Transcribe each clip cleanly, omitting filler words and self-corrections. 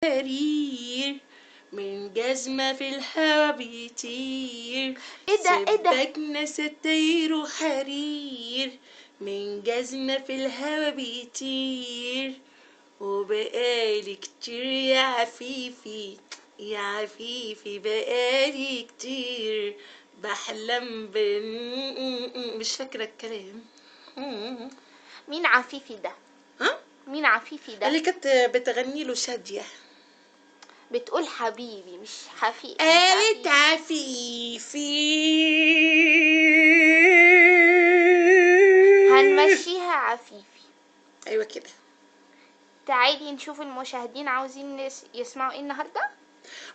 حرير من جزمة في الهوا بيطير. ايه ده؟ سباكنا ستاير وحرير من جزمة في الهوا بيطير. وبقالي كتير يا عفيفي يا عفيفي بقالي كتير بحلم مش فاكرة الكلام. مين عفيفي ده؟ ها؟ مين عفيفي ده؟ اللي كانت بتغني له شادية. بتقول حبيبي مش حفيفي. قالت عفيفي. هنمشيها عفيفي. ايوه كده. تعالي نشوف المشاهدين عاوزين يسمعوا ايه النهارده.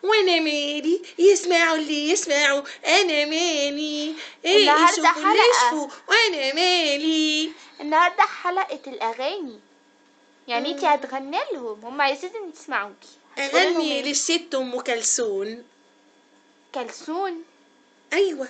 وانا مالي يسمعوا اللي يسمعوا، انا مالي ايه النهارده يشوفوا اللي حلقة يشوفوا، وانا مالي. النهارده حلقة الاغاني، يعني انتي هتغني لهم، هم عايزين يسمعوكي. هتقولي لهم اغني ايه؟ للست ام كلثوم. كلسون؟ ايوه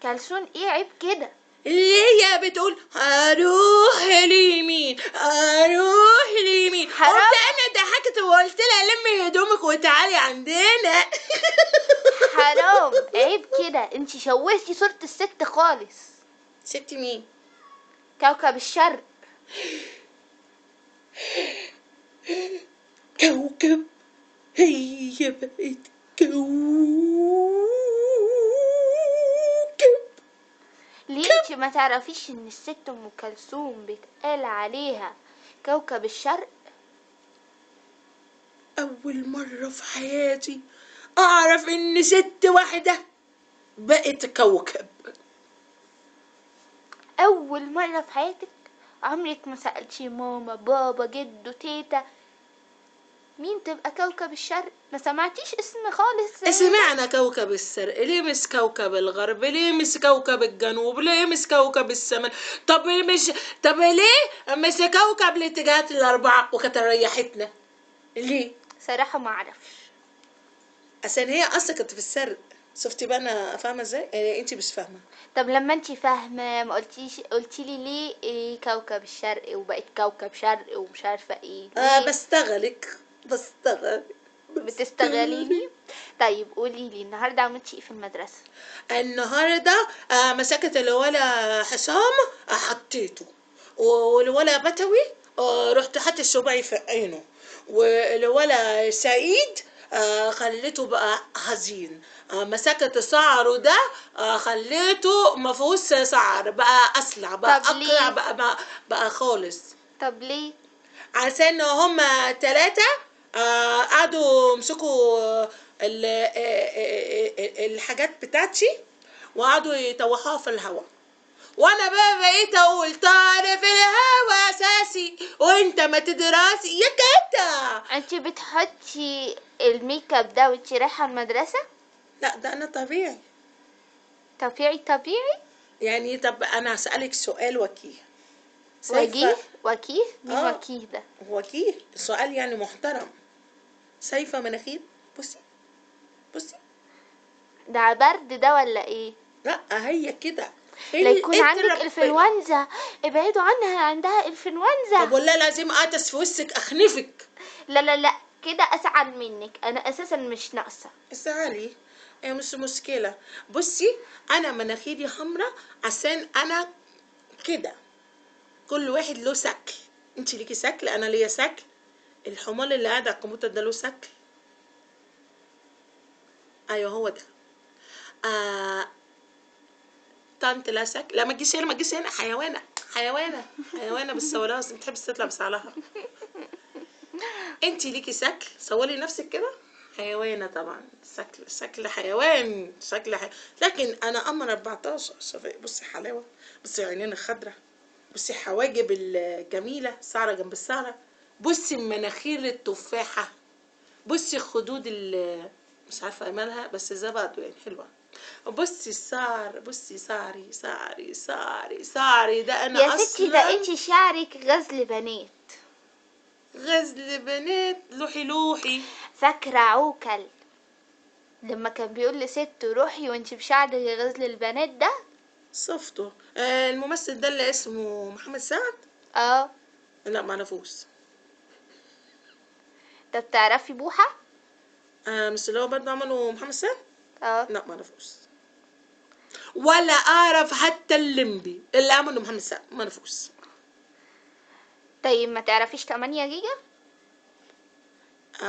كلسون ايه؟ عيب كده. اللي هي بتقول هروح اليمين هروح اليمين، حرام. قمت انا ضحكت وقلت لها لمي هدومك وتعالي عندنا. حرام، عيب كده، انتي شوهتي صورة الست خالص. ست مين؟ كوكب الشرق. كوكب. هي بقت كوكب. ليه انتي ما تعرفيش ان الست ام كلثوم بيتقال عليها كوكب الشرق؟ أول مرة في حياتي أعرف إن ست واحدة بقت كوكب. اول مرة في حياتك؟ عمرك ما سألتي ماما بابا جدو تيتا مين تبقى كوكب الشرق؟ ما سمعتيش اسم خالص زي ده؟ سمعنا كوكب الشرق، ليه مش كوكب الغرب؟ ليه مش كوكب الجنوب؟ ليه مش كوكب الشمال؟ طب ليه مش كوكب الاتجاهات الأربعة وكانت ريحتنا؟ ليه؟ صراحة ما اعرفش. عشان هي أصلا كانت في الشرق. شفتي بقى أنا فاهمة ازاي؟ يعني انتي مش فاهمة. طب لما انتي فاهمة ما قلتيلي ليه ايه كوكب الشرق وبقت كوكب شرق ومش عارفة ايه ليه؟ بستغلك. بتستغليني؟ طيب قوليلي النهاردة عملتي ايه في المدرسة؟ النهارده مسكت الولا حسام حطيته، والولا بتوي رحت حط الشبعي في عينه، والولا سعيد خليته بقى حزين. مسكت شعره ده خليته مفهوش شعر، بقى اسلع، بقى طب اقرع، ليه؟ بقى خالص. طب ليه؟ عشان هما تلاتة قعدوا يمسكوا الحاجات بتاعتي وقعدوا يطوحوها في الهوا، وانا بقى بقيت اقول طار في الهوا اساسي وانت ما تدراسي يا كتا. انتي بتحطي الميك اب ده وانتي رايحة المدرسة؟ لا ده انا طبيعي. طبيعي. يعني طب انا هسألك سؤال وجيه. وجيه؟ شايفة؟ وكيه؟ مين اه وكيه ده؟ وجيه، سؤال يعني محترم. شايفة مناخير؟ بصي بصي. ده برد ده ولا ايه؟ لا هي كده. لا يكون عندك ربنا. انفلونزا، ابعدوا عنها، عندها انفلونزا. طب والله لازم اعطس في وشك اخنفك. لا لا لا، كده اسعد منك، انا اساسا مش ناقصه. اسألي. هي مش مشكلة. بصي انا مناخيري حمرا عشان انا كده. كل واحد له شكل. انت ليكي شكل، انا ليا شكل. الحمار اللي قاعد على الكمبيوتر ده له شكل. ايوه هو ده. آه... طنط لا شكل. لا ما تجيش هنا، ما تجيش هنا، حيوانة حيوانة حيوانة بالسولاس، ما بتحبش تطلع بسعلها. انت ليكي شكل، صوري نفسك كده. حيوانة طبعا، شكل حيوان، لكن انا قمر 14. شوفي بصي حلاوة، بصي عينين الخضرة، بصي حواجب الجميلة، سعرة جنب السعرة، بصي مناخير التفاحة، بصي خدود مش عارفة مالها بس زبط يعني حلوة. بصي الشعر، بصي شعري ده يا انا ستي ده اصلا انتي شعرك غزل بنات. غزل بنات لوحي. فاكره عوكل لما كان بيقول لست روحي وانتي بشعرك غزل البنات ده؟ صفته. الممثل ده اللي اسمه محمد سعد. اه. لا ما نفوس. طب تعرفي بوحة؟ مش اللي هو برضه عمله محمد سامي؟ اه. لا ما اعرفوش، ولا اعرف حتى الليمبي اللي عمله محمد سامي، ما اعرفوش. طيب ما تعرفيش 8 جيجا؟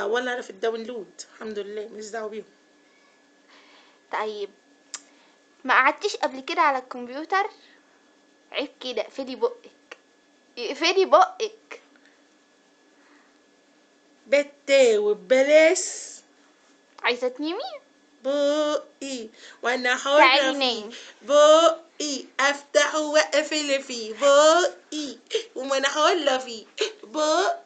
ولا اعرف الداونلود، الحمد لله ماليش دعوه بيهم. طيب ما قعدتيش قبل كده على الكمبيوتر؟ عيب كده، اقفلي بقك، اقفلي بقك. بتاوي ببلاش عايزة تنيمي؟ بقي وانا تعالي حرة فيه، نايم. بقي افتح واقفل فيه، بقي وما انا حرة فيه، بقي